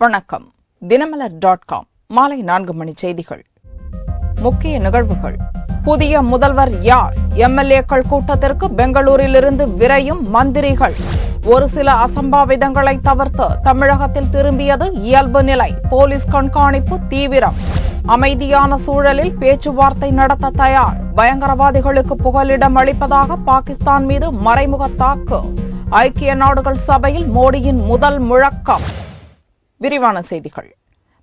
வணக்கம். தினமலர்.com மாலை 4 மணி செய்திகள். முக்கிய நிகழ்வுகள். புதிய முதல்வர் யார்? எம்எல்ஏக்கள் கூட்டத்திற்கு பெங்களூரிலிருந்து விரையும் மந்திரிகள். ஒரு சில அசம்பாவிதங்களை தவிர்த்து தமிழகத்தில் திரும்பியது இயல்பு நிலை. போலீஸ் கண்காணிப்பு தீவிரம். அமைதியான சூழலில் பேச்சுவார்த்தை நடத்த தயார். பயங்கரவாதிகளுக்கு புகலிடம் அளிப்பதாக பாகிஸ்தான் மீது மறைமுக தாக்கு. ஐக்கிய நாடுகள் சபையில் மோடியின் முதல் முழக்கம். விரிவான செய்திகள்.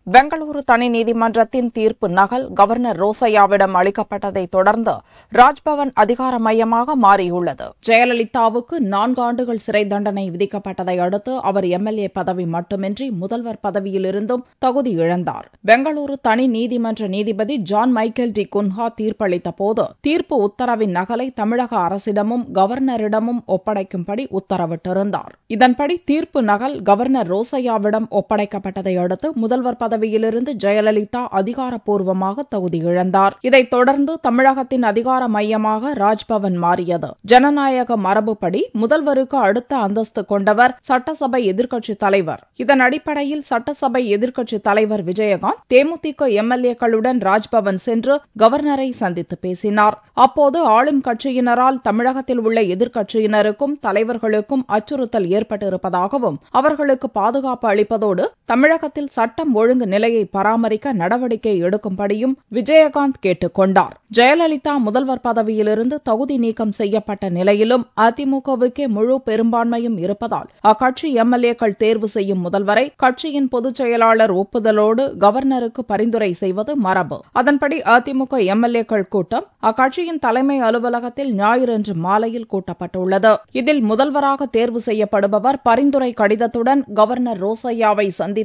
பெங்களூரு தனி நீதிமன்றத்தின் தீர்ப்பு நகல் கவர்னர் ரோசையாவிடம் அளிக்கப்பட்டதை தொடர்ந்து ராஜ்பவன் அதிகார மையமாக மாறியுள்ளது. ஜெயலலிதாவுக்கு 4 ஆண்டுகள் சிறை தண்டனை விதிக்கப்பட்டதை அடுத்து அவர் எம்எல்ஏ பதவி மட்டுமின்றி முதல்வர் பதவியிலிருந்தும் தகுதி இழந்தார். பெங்களூரு தனி நீதிமன்ற நீதிபதி ஜான் மைக்கேல் டி குன்ஹா தீர்ப்பளித்த போது தீர்ப்பு உத்தரவின் நகலை தமிழக அரசிடமும் கவர்னரிடமும் ஒப்படைக்கும்படி உத்தரவிட்டிருந்தார். இதன்படி தீர்ப்பு நகல் கவர்னர் ரோசையாவிடம் ஒப்படைக்கப்பட்டதை அடுத்து முதல்வர் பதவியிலிருந்து ஜெயலலிதா அதிகாரப்பூர்வமாக தகுதி இழந்தார். இதைத் தொடர்ந்து தமிழகத்தின் அதிகார மையமாக ராஜ்பவன் மாறியது. ஜனநாயக மரபுப்படி முதல்வருக்கு அடுத்த அந்தஸ்து கொண்டவர் சட்டசபை எதிர்க்கட்சித் தலைவர். இதன் அடிப்படையில் சட்டசபை எதிர்க்கட்சித் தலைவர் விஜயகாந்த் தேமுதிக எம்எல்ஏக்களுடன் ராஜ்பவன் சென்று கவர்னரை சந்தித்து பேசினார். அப்போது ஆளும் கட்சியினரால் தமிழகத்தில் உள்ள எதிர்க்கட்சியினருக்கும் தலைவர்களுக்கும் அச்சுறுத்தல் ஏற்பட்டிருப்பதாகவும் அவர்களுக்கு பாதுகாப்பு அளிப்பதோடு தமிழகத்தில் சட்டம் ஒழுங்கு நிலையை பராமரிக்க நடவடிக்கை எடுக்கும்படியும் விஜயகாந்த் கேட்டுக் கொண்டார். ஜெயலலிதா முதல்வர் பதவியிலிருந்து தகுதி நீக்கம் செய்யப்பட்ட நிலையிலும் அதிமுகவுக்கே முழு பெரும்பான்மையும் இருப்பதால் அக்கட்சி எம்எல்ஏக்கள் தேர்வு செய்யும் முதல்வரை கட்சியின் பொதுச் செயலாளர் ஒப்புதலோடு கவர்னருக்கு பரிந்துரை செய்வது மரபு. அதன்படி அதிமுக எம்எல்ஏக்கள் கூட்டம் அக்கட்சியின் தலைமை அலுவலகத்தில் ஞாயிறன்று மாலையில் கூட்டப்பட்டுள்ளது. இதில் முதல்வராக தேர்வு செய்யப்படுபவர் பரிந்துரை கடிதத்துடன் கவர்னர் ரோசையாவை சந்தித்து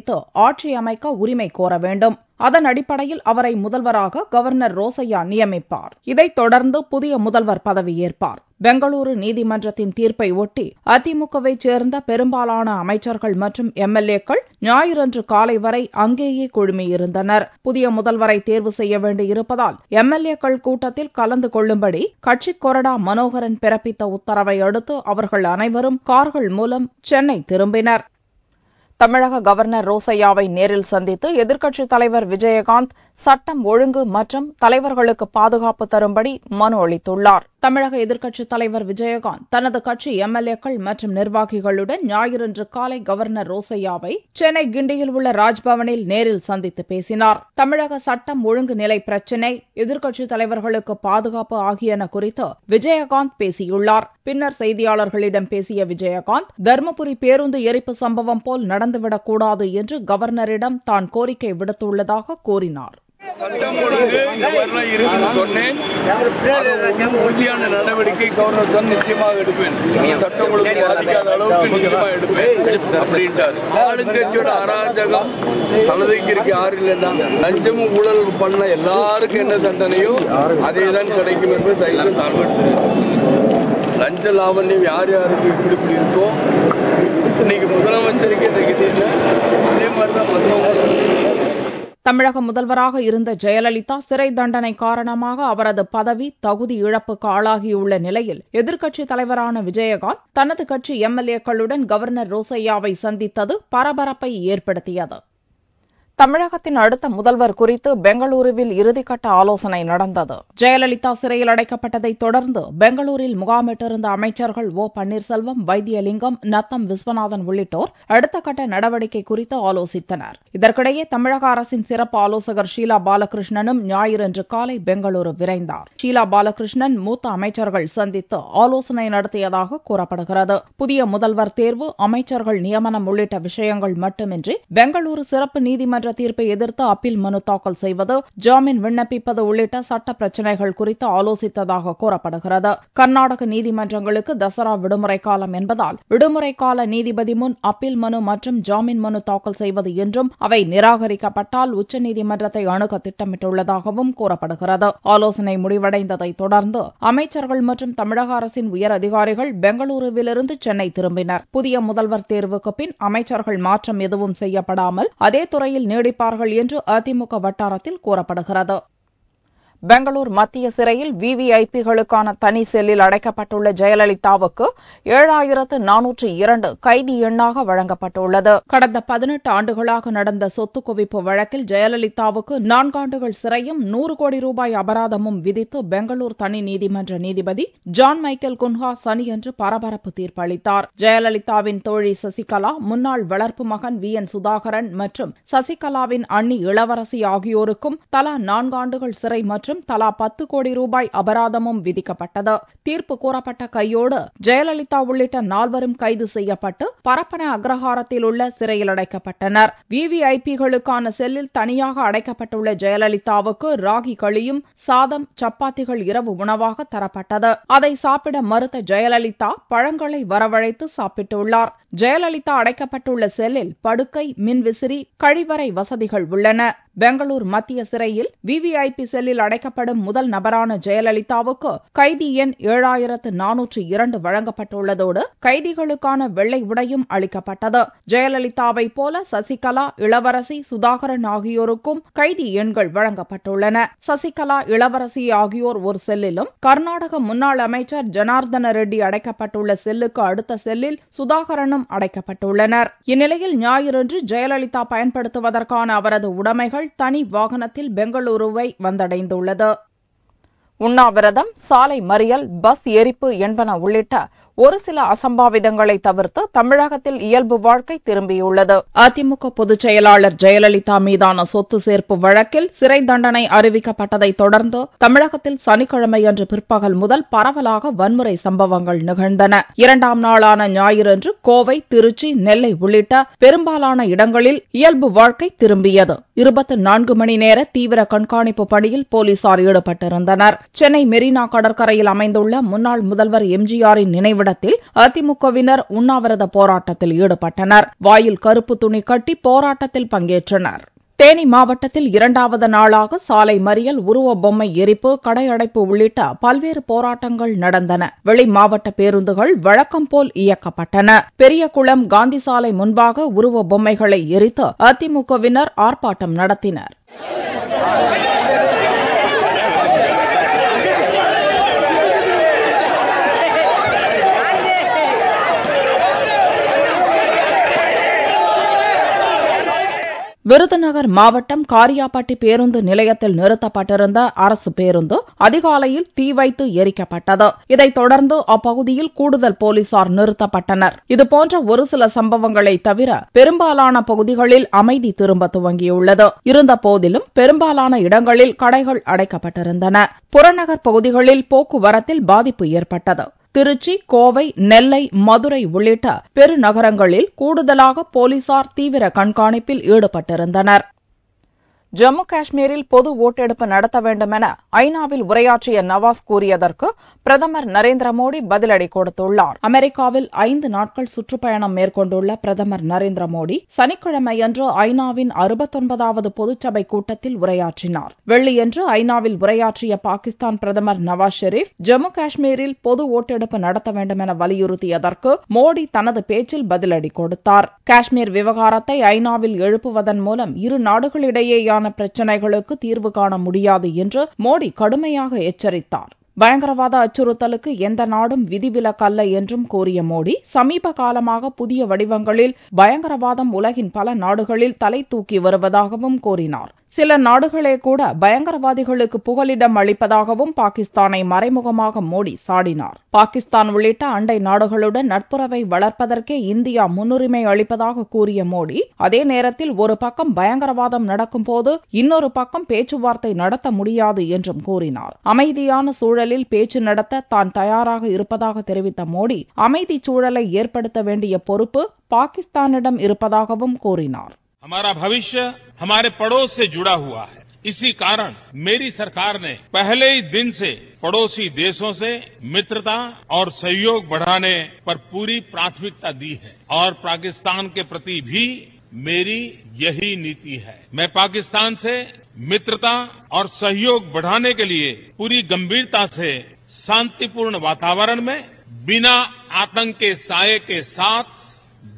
ஆட்சி அமைக்க உரிமை கோர வேண்டும். அதன் அடிப்படையில் அவரை முதல்வராக கவர்னர் ரோசையா நியமிப்பார். இதைத் தொடர்ந்து புதிய முதல்வர் பதவியேற்பார். பெங்களூரு நீதிமன்றத்தின் தீர்ப்பை ஒட்டி அதிமுகவைச் சேர்ந்த பெரும்பாலான அமைச்சர்கள் மற்றும் எம்எல்ஏக்கள் ஞாயிறன்று காலை வரை அங்கேயே குழுமியிருந்தனர். புதிய முதல்வரை தேர்வு செய்ய வேண்டியிருப்பதால் எம்எல்ஏக்கள் கூட்டத்தில் கலந்து கொள்ளும்படி கட்சி கொறடா மனோகரன் பிறப்பித்த உத்தரவை அடுத்து அவர்கள் அனைவரும் கார்கள் மூலம் சென்னை திரும்பினர். தமிழக கவர்னர் ரோசையாவை நேரில் சந்தித்து எதிர்க்கட்சித் தலைவர் விஜயகாந்த் சட்டம் ஒழுங்கு மற்றும் தலைவர்களுக்கு பாதுகாப்பு தரும்படி மனு அளித்துள்ளார். தமிழக எதிர்க்கட்சித் தலைவர் விஜயகாந்த் தனது கட்சி எம்எல்ஏக்கள் மற்றும் நிர்வாகிகளுடன் ஞாயிறன்று காலை கவர்னர் ரோசையாவை சென்னை கிண்டியில் உள்ள ராஜ்பவனில் நேரில் சந்தித்து பேசினார். தமிழக சட்டம் ஒழுங்கு நிலை பிரச்சினை, எதிர்க்கட்சித் தலைவர்களுக்கு பாதுகாப்பு ஆகியன குறித்து விஜயகாந்த் பேசியுள்ளார். பின்னர் செய்தியாளர்களிடம் பேசிய விஜயகாந்த் தருமபுரி பேருந்து எரிப்பு சம்பவம் போல் நடந்துவிடக்கூடாது என்று கவர்னரிடம் தான் கோரிக்கை விடுத்துள்ளதாக கூறினார். சட்டம் ஒழுங்கு இந்த மாதிரிலாம் இருக்குன்னு சொன்னேன். உறுதியான நடவடிக்கை கவர்னர் சொன்ன நிச்சயமாக எடுப்பேன். சட்டம் ஒழுங்கு பாதிக்காத அளவுக்கு நிச்சயமாக எடுப்பேன் அப்படின்ட்டாரு. ஆளுங்கட்சியோட அராஜகம் தலதைக்கு யாரும் இல்லைன்னா லஞ்சமும் ஊழல் பண்ண எல்லாருக்கும் என்ன தண்டனையோ அதே தான் கிடைக்கும் என்று தயவு தாழ்வு. லஞ்ச லாவண்யம் யார் யாருக்கு இப்படி இருக்கோ இன்னைக்கு முதலமைச்சருக்கு இந்த கதியில் அதே மாதிரிதான் மற்றவங்க. தமிழக முதல்வராக இருந்த ஜெயலலிதா சிறை தண்டனை காரணமாக அவரது பதவி தகுதி இழப்புக்கு ஆளாகியுள்ள நிலையில் எதிர்க்கட்சித் தலைவரான விஜயகாந்த் தனது கட்சி எம்எல்ஏக்களுடன் கவர்னர் ரோசையாவை சந்தித்தது பரபரப்பை ஏற்படுத்தியது. தமிழகத்தின் அடுத்த முதல்வர் குறித்து பெங்களூருவில் இறுதிக்கட்ட ஆலோசனை நடந்தது. ஜெயலலிதா சிறையில் அடைக்கப்பட்டதைத் தொடர்ந்து பெங்களூரில் முகாமிட்டிருந்த அமைச்சர்கள் ஓ பன்னீர்செல்வம், வைத்தியலிங்கம், நத்தம் விஸ்வநாதன் உள்ளிட்டோர் அடுத்த கட்ட நடவடிக்கை குறித்து ஆலோசித்தனர். இதற்கிடையே தமிழக அரசின் சிறப்பு ஆலோசகர் ஷீலா பாலகிருஷ்ணனும் ஞாயிறன்று காலை பெங்களூரு விரைந்தார். ஷீலா பாலகிருஷ்ணன் மூத்த அமைச்சர்கள் சந்தித்து ஆலோசனை நடத்தியதாக கூறப்படுகிறது. புதிய முதல்வர் தேர்வு, அமைச்சர்கள் நியமனம் உள்ளிட்ட விஷயங்கள் மட்டுமின்றி பெங்களூரு சிறப்பு நீதிமன்ற தீர்ப்பை எதிர்த்து அப்பீல் மனு தாக்கல் செய்வது, ஜாமீன் விண்ணப்பிப்பது உள்ளிட்ட சட்ட பிரச்சினைகள் குறித்து ஆலோசித்ததாக கூறப்படுகிறது. கர்நாடக நீதிமன்றங்களுக்கு தசரா விடுமுறை காலம் என்பதால் விடுமுறை கால நீதிபதி முன் அப்பீல் மனு மற்றும் ஜாமீன் மனு தாக்கல் செய்வது என்றும் அவை நிராகரிக்கப்பட்டால் உச்சநீதிமன்றத்தை அணுக திட்டமிட்டுள்ளதாகவும் கூறப்படுகிறது. ஆலோசனை முடிவடைந்ததை தொடர்ந்து அமைச்சர்கள் மற்றும் தமிழக அரசின் உயர் அதிகாரிகள் பெங்களூருவிலிருந்து சென்னை திரும்பினர். புதிய முதல்வர் தேர்வுக்கு பின் அமைச்சர்கள் மாற்றம் எதுவும் செய்யப்படாமல் அதே துறையில் நீடிப்பார்கள் என்று அதிமுக வட்டாரத்தில் கூறப்படுகிறது. பெங்களூர் மத்திய சிறையில் விவிஐபிகளுக்கான தனி செல்லில் அடைக்கப்பட்டுள்ள ஜெயலலிதாவுக்கு 7402 கைதி எண்ணாக வழங்கப்பட்டுள்ளது. கடந்த 18 ஆண்டுகளாக நடந்த சொத்து குவிப்பு வழக்கில் ஜெயலலிதாவுக்கு 4 ஆண்டுகள் சிறையும் 100 கோடி ரூபாய் அபராதமும் விதித்து பெங்களூர் தனி நீதிமன்ற நீதிபதி ஜான் மைக்கேல் குன்ஹா சனியன்று பரபரப்பு தீர்ப்பளித்தார். ஜெயலலிதாவின் தோழி சசிகலா, முன்னாள் வளர்ப்பு மகன் VN சுதாகரன் மற்றும் சசிகலாவின் அண்ணி இளவரசி ஆகியோருக்கும் தலா 4 ஆண்டுகள் சிறை மற்றும் தலா 10 கோடி ரூபாய் அபராதமும் விதிக்கப்பட்டது. தீர்ப்பு கூறப்பட்ட கையோடு ஜெயலலிதா உள்ளிட்ட 4 கைது செய்யப்பட்டு பரப்பன அக்ரஹாரத்தில் உள்ள சிறையில் அடைக்கப்பட்டனர். விவிஐபிகளுக்கான செல்லில் தனியாக அடைக்கப்பட்டுள்ள ஜெயலலிதாவுக்கு ராகி களியும் சாதம், சப்பாத்திகள் இரவு உணவாக தரப்பட்டது. அதை சாப்பிட மறுத்த ஜெயலலிதா பழங்களை வரவழைத்து சாப்பிட்டுள்ளார். ஜெயலலிதா அடைக்கப்பட்டுள்ள செல்லில் படுக்கை, மின்விசிறி, கழிவறை வசதிகள் உள்ளன. பெங்களூர் மத்திய சிறையில் விவிஐபி செல்லில் அடைக்கப்படும் முதல் நபரான ஜெயலலிதாவுக்கு கைதி எண் 7402 வழங்கப்பட்டுள்ளதோடு கைதிகளுக்கான வெள்ளை உடையும் அளிக்கப்பட்டது. ஜெயலலிதாவைப் போல சசிகலா, இளவரசி, சுதாகரன் ஆகியோருக்கும் கைதி எண்கள் வழங்கப்பட்டுள்ளன. சசிகலா, இளவரசி ஆகியோர் ஒரு செல்லிலும், கர்நாடக முன்னாள் அமைச்சர் ஜனார்தன ரெட்டி அடைக்கப்பட்டுள்ள செல்லுக்கு அடுத்த செல்லில் சுதாகரனும் அடைக்கப்பட்டுள்ளனர். இந்நிலையில் ஞாயிறன்று ஜெயலலிதா பயன்படுத்துவதற்கான அவரது உடைமைகள் தனி வாகனத்தில் பெங்களூருவை வந்தடைந்துள்ளது. உண்ணாவிரதம், சாலை மறியல், பஸ் எரிப்பு என்பன உள்ளிட்ட ஒரு சில அசம்பாவிதங்களை தவிர்த்து தமிழகத்தில் இயல்பு வாழ்க்கை திரும்பியுள்ளது. அதிமுக பொதுச் செயலாளர் ஜெயலலிதா மீதான சொத்து சேர்ப்பு வழக்கில் சிறை தண்டனை அறிவிக்கப்பட்டதை தொடர்ந்து தமிழகத்தில் சனிக்கிழமையன்று பிற்பகல் முதல் பரவலாக வன்முறை சம்பவங்கள் நிகழ்ந்தன. 2ஆம் நாளான ஞாயிறன்று கோவை, திருச்சி, நெல்லை உள்ளிட்ட பெரும்பாலான இடங்களில் இயல்பு வாழ்க்கை திரும்பியது. 24 மணி நேர தீவிர கண்காணிப்பு பணியில் போலீசார் ஈடுபட்டிருந்தனர். சென்னை மெரினா கடற்கரையில் அமைந்துள்ள முன்னாள் முதல்வர் எம்ஜிஆரின் நினைவிடத்தில் அதிமுகவினர் உண்ணாவிரத போராட்டத்தில் ஈடுபட்டனர். வாயில் கருப்பு துணி கட்டி போராட்டத்தில் பங்கேற்றனர். தேனி மாவட்டத்தில் 2வது நாளாக சாலை மறியல், உருவ பொம்மை எரிப்பு, கடையடைப்பு உள்ளிட்ட பல்வேறு போராட்டங்கள் நடந்தன. வெளி மாவட்ட பேருந்துகள் வழக்கம் போல் இயக்கப்பட்டன. பெரியகுளம் காந்தி சாலை முன்பாக உருவ பொம்மைகளை எரித்து அதிமுகவினர் ஆர்ப்பாட்டம் நடத்தினர். விருதுநகர் மாவட்டம் காரியாபட்டி பேருந்து நிலையத்தில் நிறுத்தப்பட்டிருந்த அரசு பேருந்து அதிகாலையில் தீ வைத்து எரிக்கப்பட்டது. இதைத் தொடர்ந்து அப்பகுதியில் கூடுதல் போலீசார் நிறுத்தப்பட்டனர். இதுபோன்ற ஒரு சில சம்பவங்களை தவிர பெரும்பாலான பகுதிகளில் அமைதி திரும்ப துவங்கியுள்ளது. இருந்தபோதிலும் பெரும்பாலான இடங்களில் கடைகள் அடைக்கப்பட்டிருந்தன. புறநகர் பகுதிகளில் போக்குவரத்தில் பாதிப்பு ஏற்பட்டது. திருச்சி, கோவை, நெல்லை, மதுரை உள்ளிட்ட பெருநகரங்களில் கூடுதலாக போலீசார் தீவிர கண்காணிப்பில் ஈடுபட்டிருந்தனர். ஜம்மு காஷ்மீரில் பொது ஓட்டெடுப்பு நடத்த வேண்டும் என ஐநாவில் உரையாற்றிய நவாஸ் கூறியதற்கு பிரதமர் நரேந்திர மோடி பதிலடி கொடுத்துள்ளார். அமெரிக்காவில் 5 நாட்கள் சுற்றுப்பயணம் மேற்கொண்டுள்ள பிரதமர் நரேந்திர மோடி சனிக்கிழமையன்று ஐநாவின் 69வது பொதுச்சபை கூட்டத்தில் உரையாற்றினார். வெள்ளியன்று ஐநாவில் உரையாற்றிய பாகிஸ்தான் பிரதமர் நவாஸ் ஷெரீப் ஜம்மு காஷ்மீரில் பொது ஓட்டெடுப்பு நடத்த வேண்டும் என வலியுறுத்தியதற்கு மோடி தனது பேச்சில் பதிலடி கொடுத்தார். காஷ்மீர் விவகாரத்தை ஐநாவில் எழுப்புவதன் மூலம் இரு நாடுகளிடையேயான பிரச்சினைகளுக்கு தீர்வு காண முடியாது என்று மோடி கடுமையாக எச்சரித்தார். பயங்கரவாத அச்சுறுத்தலுக்கு எந்த நாடும் விதிவிலக்கல்ல என்றும் கூறிய மோடி சமீப காலமாக புதிய வடிவங்களில் பயங்கரவாதம் உலகின் பல நாடுகளில் தலை தூக்கி வருவதாகவும் கூறினார். சில நாடுகளே கூட பயங்கரவாதிகளுக்கு புகலிடம் அளிப்பதாகவும் பாகிஸ்தானை மறைமுகமாக மோடி சாடினார். பாகிஸ்தான் உள்ளிட்ட அண்டை நாடுகளுடன் நட்புறவை வளர்ப்பதற்கே இந்தியா முன்னுரிமை அளிப்பதாக கூறிய மோடி அதே நேரத்தில் ஒரு பக்கம் பயங்கரவாதம் நடக்கும்போது இன்னொரு பக்கம் பேச்சுவார்த்தை நடத்த முடியாது என்றும் கூறினார். அமைதியான சூழலில் பேச்சு நடத்த தான் தயாராக இருப்பதாக தெரிவித்த மோடி அமைதி சூழலை ஏற்படுத்த வேண்டிய பொறுப்பு பாகிஸ்தானிடம் இருப்பதாகவும் கூறினார். हमारा भविष्य हमारे पड़ोस से जुड़ा हुआ है। इसी कारण मेरी सरकार ने पहले ही दिन से पड़ोसी देशों से मित्रता और सहयोग बढ़ाने पर पूरी प्राथमिकता दी है और पाकिस्तान के प्रति भी मेरी यही नीति है। मैं पाकिस्तान से मित्रता और सहयोग बढ़ाने के लिए पूरी गंभीरता से शांतिपूर्ण वातावरण में बिना आतंक के साये के साथ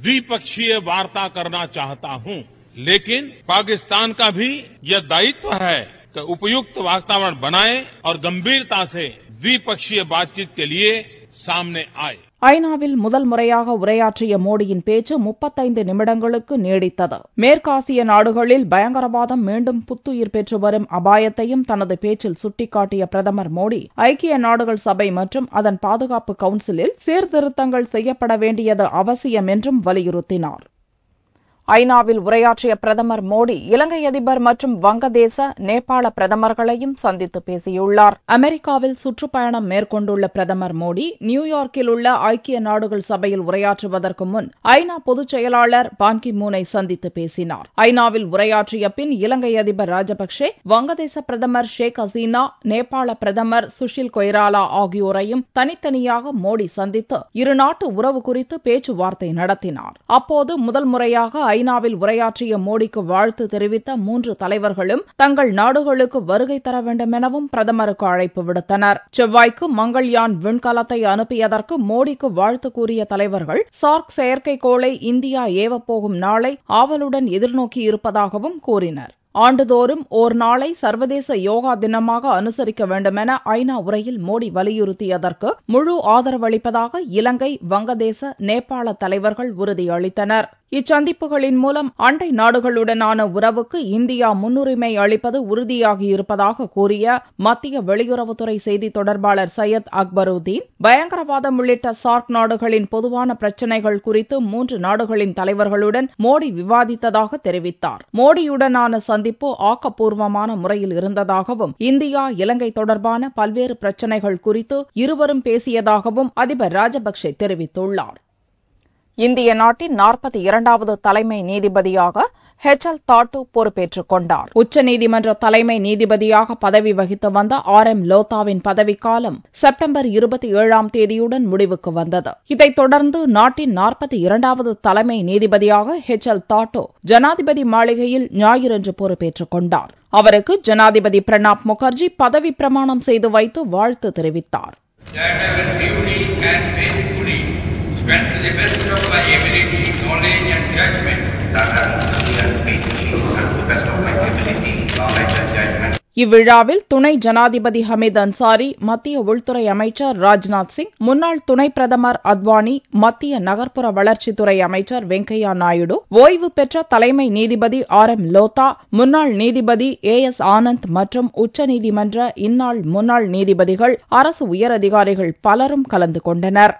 द्विपक्षीय वार्ता करना चाहता हूं, लेकिन पाकिस्तान का भी यह दायित्व है उपयुक्त वातावरण बनाए और गंभीरता से द्विपक्षीय बातचीत के लिए सामने आए। ஐநாவில் முதல் முறையாக உரையாற்றிய மோடியின் பேச்சு 35 நிமிடங்களுக்கு நீடித்தது. மேற்காசிய நாடுகளில் பயங்கரவாதம் மீண்டும் புத்துயிர் பெற்று வரும் அபாயத்தையும் தனது பேச்சில் சுட்டிக்காட்டிய பிரதமர் மோடி, ஐக்கிய நாடுகள் சபை மற்றும் அதன் பாதுகாப்பு கவுன்சிலில் சீர்திருத்தங்கள் செய்யப்பட வேண்டியது அவசியம் என்றும் வலியுறுத்தினார். ஐநாவில் உரையாற்றிய பிரதமர் மோடி இலங்கை அதிபர் மற்றும் வங்கதேச, நேபாள பிரதமர்களையும் சந்தித்து பேசியுள்ளார். அமெரிக்காவில் சுற்றுப்பயணம் மேற்கொண்டுள்ள பிரதமர் மோடி நியூயார்க்கில் உள்ள ஐக்கிய நாடுகள் சபையில் உரையாற்றுவதற்கு முன் ஐநா பொதுச் செயலாளர் பான் கி மூனை சந்தித்து பேசினார். ஐநாவில் உரையாற்றிய பின் இலங்கை அதிபர் ராஜபக்சே, வங்கதேச பிரதமர் ஷேக் ஹசீனா, நேபாள பிரதமர் சுஷில் கொய்ராலா ஆகியோரையும் தனித்தனியாக மோடி சந்தித்து இருநாட்டு உறவு குறித்து பேச்சுவார்த்தை நடத்தினார். அப்போது முதல் முறையாக ஐநாவில் உரையாற்றிய மோடிக்கு வாழ்த்து தெரிவித்த 3 தலைவர்களும் தங்கள் நாடுகளுக்கு வருகை தர வேண்டும் எனவும் பிரதமருக்கு அழைப்பு விடுத்தனர். செவ்வாய்க்கு மங்கள்யான் விண்கலத்தை அனுப்பியதற்கு மோடிக்கு வாழ்த்து கூறிய தலைவர்கள் சார்க் செயற்கைக்கோளை இந்தியா ஏவப்போகும் நாளை ஆவலுடன் எதிர்நோக்கியிருப்பதாகவும் கூறினர். ஆண்டுதோறும் ஓர் நாளை சர்வதேச யோகா தினமாக அனுசரிக்க வேண்டுமென ஐநா உரையில் மோடி வலியுறுத்தியதற்கு முழு ஆதரவளிப்பதாக இலங்கை, வங்கதேச, நேபாள தலைவர்கள் உறுதியளித்தனர். இச்சந்திப்புகளின் மூலம் அண்டை நாடுகளுடனான உறவுக்கு இந்தியா முன்னுரிமை அளிப்பது உறுதியாகியிருப்பதாக கூறிய மத்திய வெளியுறவுத்துறை செய்தி தொடர்பாளர் சையத் அக்பருதீன், பயங்கரவாதம் உள்ளிட்ட சார்க் நாடுகளின் பொதுவான பிரச்சினைகள் குறித்து 3 நாடுகளின் தலைவர்களுடன் மோடி விவாதித்ததாக தெரிவித்தார். மோடியுடனான சந்திப்பு ஆக்கப்பூர்வமான முறையில் இருந்ததாகவும், இந்தியா, இலங்கை தொடர்பான பல்வேறு பிரச்சினைகள் குறித்து இருவரும் பேசியதாகவும் அதிபர் ராஜபக்சே தெரிவித்துள்ளார். இந்திய நாட்டின் 42வது தலைமை நீதிபதியாக ஹெச்எல் தாட்டு பொறுப்பேற்றுக் கொண்டார். உச்சநீதிமன்ற தலைமை நீதிபதியாக பதவி வகித்து வந்த RM லோத்தாவின் பதவிக்காலம் செப்டம்பர் 27ஆம் தேதியுடன் முடிவுக்கு வந்தது. இதைத் தொடர்ந்து நாட்டின் 42வது தலைமை நீதிபதியாக ஹெச்எல் தாட்டு ஜனாதிபதி மாளிகையில் ஞாயிறன்று பொறுப்பேற்றுக் கொண்டார். அவருக்கு ஜனாதிபதி பிரணாப் முகர்ஜி பதவி பிரமாணம் செய்து வைத்து வாழ்த்து தெரிவித்தார். Went to the best of my ability, knowledge and judgment. That I will faithfully and to the best of my ability, knowledge and judgment. இவ்விழாவில் துணை ஜனாதிபதி ஹமீத் அன்சாரி, மத்திய உள்துறை அமைச்சர் ராஜ்நாத் சிங், முன்னாள் துணை பிரதமர் அத்வானி, மத்திய நகர்ப்புற வளர்ச்சித்துறை அமைச்சர் வெங்கையா நாயுடு, ஓய்வு பெற்ற தலைமை நீதிபதி RM லோத்தா, முன்னாள் நீதிபதி AS ஆனந்த் மற்றும் உச்சநீதிமன்ற இந்நாள் முன்னாள் நீதிபதிகள், அரசு உயரதிகாரிகள் பலரும் கலந்து கொண்டனர்.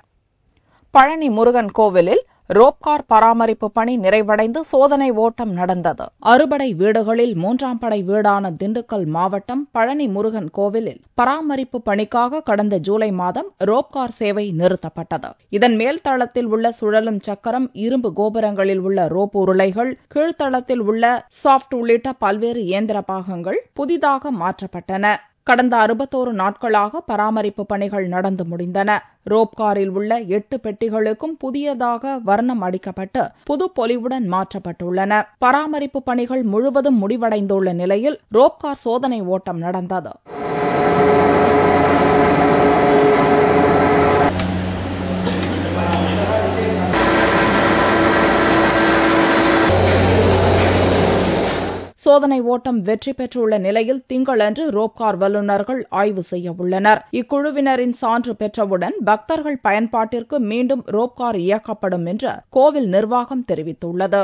பழனி முருகன் கோவிலில் ரோப்கார் பராமரிப்பு பணி நிறைவடைந்து சோதனை ஓட்டம் நடந்தது. அறுபடை வீடுகளில் 3ஆம் படை வீடான திண்டுக்கல் மாவட்டம் பழனி முருகன் கோவிலில் பராமரிப்பு பணிக்காக கடந்த ஜூலை மாதம் ரோப்கார் சேவை நிறுத்தப்பட்டது. இதன் மேல் தளத்தில் உள்ள சுழலும் சக்கரம், இரும்பு கோபுரங்களில் உள்ள ரோப் உருளைகள், கீழ்த்தளத்தில் உள்ள சாப்ட் உள்ளிட்ட பல்வேறு இயந்திர பாகங்கள் புதிதாக மாற்றப்பட்டன. கடந்த 61 நாட்களாக பராமரிப்பு பணிகள் நடந்து முடிந்தன. ரோப்காரில் உள்ள 8 பெட்டிகளுக்கும் புதியதாக வர்ணம் அடிக்கப்பட்டு புது பொலிவுடன் மாற்றப்பட்டுள்ளன. பராமரிப்பு பணிகள் முழுவதும் முடிவடைந்துள்ள நிலையில் ரோப்கார் சோதனை ஓட்டம் நடந்தது. சோதனை ஓட்டம் வெற்றி பெற்றுள்ள நிலையில் திங்களன்று ரோப்கார் வல்லுநர்கள் ஆய்வு செய்ய உள்ளனர். இக்குழுவினரின் சான்று பெற்றவுடன் பக்தர்கள் பயன்பாட்டிற்கு மீண்டும் ரோப்கார் இயக்கப்படும் என்று கோவில் நிர்வாகம் தெரிவித்துள்ளது.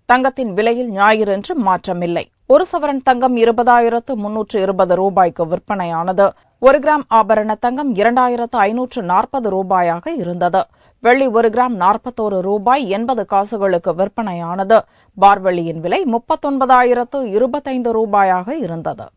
தங்கத்தின் விலையில் ஞாயிறன்று மாற்றமில்லை. 1 சவரன் தங்கம் 20,320 ரூபாய்க்கு விற்பனையானது. 1 கிராம் ஆபரண தங்கம் 2,540 ரூபாயாக இருந்தது. வெள்ளி 1 கிராம் 41 ரூபாய் 80 காசுகளுக்கு விற்பனையானது. பார்வெள்ளியின் விலை 39,025 ரூபாயாக இருந்தது.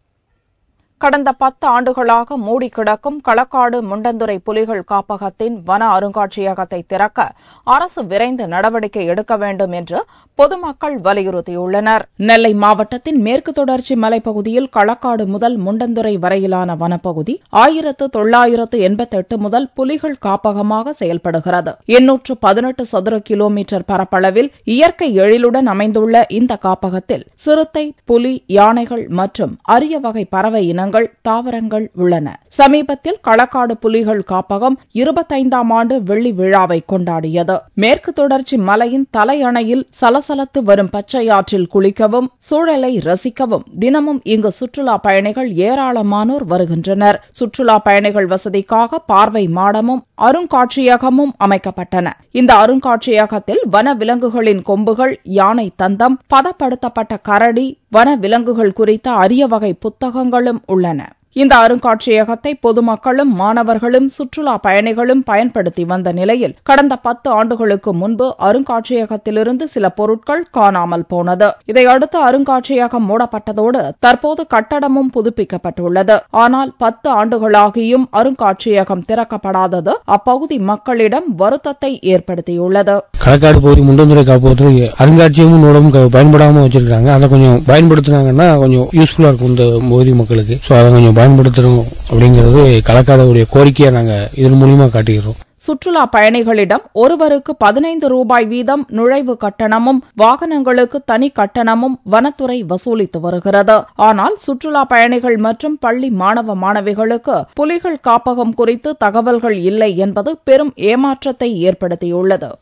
கடந்த 10 ஆண்டுகளாக மூடி கிடக்கும் களக்காடு முண்டந்துறை புலிகள் காப்பகத்தின் வன அருங்காட்சியகத்தை திறக்க அரசு விரைந்து நடவடிக்கை எடுக்க வேண்டும் என்று பொதுமக்கள் வலியுறுத்தியுள்ளனர். நெல்லை மாவட்டத்தின் மேற்கு தொடர்ச்சி மலைப்பகுதியில் களக்காடு முதல் முண்டந்துறை வரையிலான வனப்பகுதி 1988 முதல் புலிகள் காப்பகமாக செயல்படுகிறது. 818 சதுர கிலோமீட்டர் பரப்பளவில் இயற்கை எழிலுடன் அமைந்துள்ள இந்த காப்பகத்தில் சிறுத்தை, புலி, யானைகள் மற்றும் அரிய வகை பறவை இனங்கள் உயிரினங்கள், தாவரங்கள் உள்ளன. சமீபத்தில் களக்காடு புலிகள் காப்பகம் 25ஆம் ஆண்டு வெள்ளி விழாவை கொண்டாடியது. மேற்கு தொடர்ச்சி மலையின் தலையணையில் சலசலத்து வரும் பச்சையாற்றில் குளிக்கவும், சூழலை ரசிக்கவும் தினமும் இங்கு சுற்றுலா பயணிகள் ஏராளமானோர் வருகின்றனர். சுற்றுலா பயணிகள் வசதிக்காக பார்வை மாடமும் அருங்காட்சியகமும் அமைக்கப்பட்டன. இந்த அருங்காட்சியகத்தில் வன விலங்குகளின் கொம்புகள், யானை தந்தம், பதப்படுத்தப்பட்ட கரடி, வன விலங்குகள் குறித்த அரிய வகை புத்தகங்களும் உள்ளன. இந்த அருங்காட்சியகத்தை பொதுமக்களும் மாணவர்களும் சுற்றுலா பயணிகளும் பயன்படுத்தி வந்த நிலையில் கடந்த 10 ஆண்டுகளுக்கு முன்பு அருங்காட்சியகத்திலிருந்து சில பொருட்கள் காணாமல் போனது. இதையடுத்து அருங்காட்சியகம் மூடப்பட்டதோடு தற்போது கட்டடமும் புதுப்பிக்கப்பட்டுள்ளது. ஆனால் 10 ஆண்டுகளாகியும் அருங்காட்சியகம் திறக்கப்படாதது அப்பகுதி மக்களிடம் வருத்தத்தை ஏற்படுத்தியுள்ளது. களக்காடு பகுதி முண்டந்துறை காப்பகத்தில் அருங்காட்சியகமும் பயன்படாம வச்சிருக்காங்க. அதை கொஞ்சம் பயன்படுத்தினாங்கன்னா கொஞ்சம் யூஸ்ஃபுல்லா இருக்கும் இந்த பகுதி மக்களுக்கு. அதை கொஞ்சம் பயன்படுத்தணும் அப்படிங்கிறது களக்காடுடைய கோரிக்கையை நாங்க இதன் மூலமா காட்டுகிறோம். சுற்றுலா பயணிகளிடம் ஒருவருக்கு 15 ரூபாய் வீதம் நுழைவு கட்டணமும் வாகனங்களுக்கு தனி கட்டணமும் வனத்துறை வசூலித்து வருகிறது. ஆனால் சுற்றுலா பயணிகள் மற்றும் பள்ளி மாணவ மாணவிகளுக்கு புலிகள் காப்பகம் குறித்து தகவல்கள் இல்லை என்பது பெரும் ஏமாற்றத்தை ஏற்படுத்தியுள்ளது.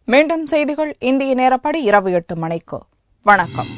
மீண்டும் செய்திகள் இந்திய நேரப்படி இரவு 8 மணிக்கு. வணக்கம்.